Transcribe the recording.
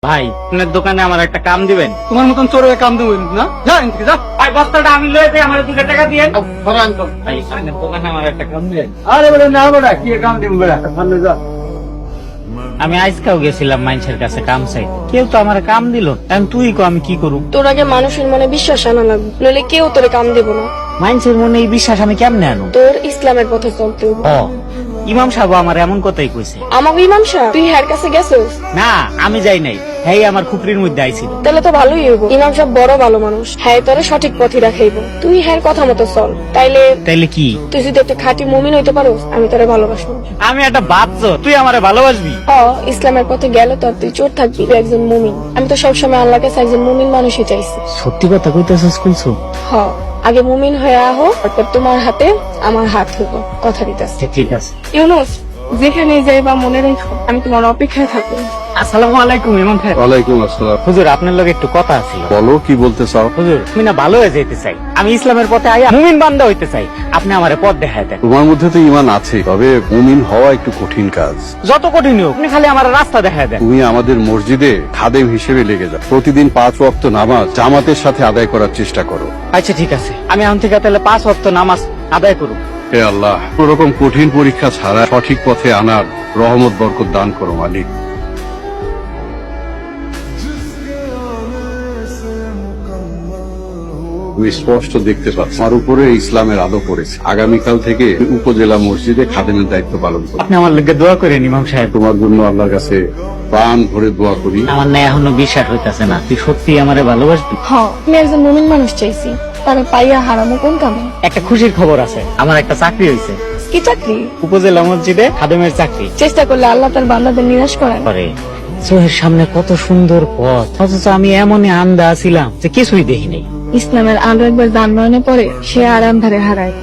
ভাই, আপনার দোকানে আমার একটা কাম দিবেন? তোমার মতন চোরের কাম দেবেন না? যা এখান থেকে যা। ভাই, বস্তাটা আমি লয়ে যাই, আমার 2 টাকা দিয়েন। ভাই, আপনার দোকানে আমার একটা কাম দিবেন? আরে বলে না বেটা, কি কাম দিব বেটা? সামনে যা। আমি আজকাও গেছিলাম মানুষের কাছে কাম চাইতে, কেউ তো আমার কাম দিল। এখন তুই কো আমি কি করু? তোর আগে মানুষের মনে বিশ্বাস আনা লাগবে, নইলে কেউ তোরে কাম দেব না। মানুষের মনে এই বিশ্বাস আমি কেমনে আনু? তোর ইসলামের পথে চলতে হবে। ও, ইমাম সাহেব আমার এমন কথাই কইছে। আমাকে ইমাম সাহেব, তুই হ্যার কাছে গেছিস? না, আমি যাই নাই, হেই আমার খুপরির মধ্যে আইছিল। তাহলে তো ভালোই হইব। ইমাম সাহেব বড় ভালো মানুষ, হ্যাঁ তোরে সঠিক পথে রাখাইব। তুই হ্যার কথা মতো চল, তাইলে কি? তুই যদি একটা খাঁটি মুমিন হইতে পারোস, আমি তোরে ভালোবাসবো। আমি একটা বাচ্চা, তুই আমারে ভালোবাসবি? ইসলামের পথে গেলে তো আর তুই চোর থাকবি, তুই একজন মুমিন। আমি তো সবসময় আল্লাহ কাছে একজন মুমিন মানুষই চাইছি। সত্যি কথা কইতেছিস কইছো? আগে মুমিন হয়ে আহো, তারপর তোমার হাতে আমার হাত হইব, কথা দিতেছি। ঠিক আছে। ইউনুস, যেখানে যাইবা মনে রেখো আমি তোমার অপেক্ষায় থাকবো। আসসালামু আলাইকুম ইমাম সাহেব। ওয়ালাইকুম আসসালাম। হুজুর, আপনার লগে একটু কথা ছিল। বলো, কি বলতে চাও? হুজুর, আমি না ভালো হয়ে যেতে চাই, আমি ইসলামের পথে আইয়া মুমিন বান্দা হইতে চাই। আপনি আমারে পথ দেখায় দেন। তোমার মধ্যে তো ঈমান আছে, তবে মুমিন হওয়া একটু কঠিন কাজ। যত কঠিন হোক, আপনি খালি আমার রাস্তা দেখায় দেন। তুমি আমাদের মসজিদে খাদেম হিসেবে লেগে যাও। প্রতিদিন 5 ওয়াক্ত নামাজ জামাতের সাথে আদায় করার চেষ্টা করো। আচ্ছা ঠিক আছে, আমি এখন থেকে তাহলে 5 ওয়াক্ত নামাজ আদায় করব। হে আল্লাহ, কোনরকম কঠিন পরীক্ষা ছাড়া সঠিক পথে আনার রহমত বরকত দান করো মালিক। তুমি স্পষ্ট দেখতে পাচ্ছ আমার উপরে ইসলামের আলো পড়েছে। আগামীকাল থেকে উপজেলা মসজিদে খাদেমের দায়িত্ব পালন করো। আপনি আমার লগে দোয়া করেন ইমাম সাহেব। তোমার জন্য আল্লাহর কাছে প্রাণ ভরে দোয়া করি। আমার না এখনো বিশ্বাস হইতাছে না, তুই সত্যি আমারে ভালোবাসবি? আমি একজন মুমিন মানুষ চাইছি, তাহলে পাইয়া হারামো কোন কামে? একটা খুশির খবর আছে, আমার একটা চাকরি হইছে। কি চাকরি? উপজেলা মসজিদে খাদেমের চাকরি। চেষ্টা করলে আল্লাহ তার বান্দাদের নিরাশ করেন। পরে চোখের সামনে কত সুন্দর পথ, অথচ আমি এমনই আন্দা ছিলাম যে কিছুই দেখি নাই। ইসলামের আলো একবার দান নয়নে পড়ে, সে আর আন্ধারে হারায়।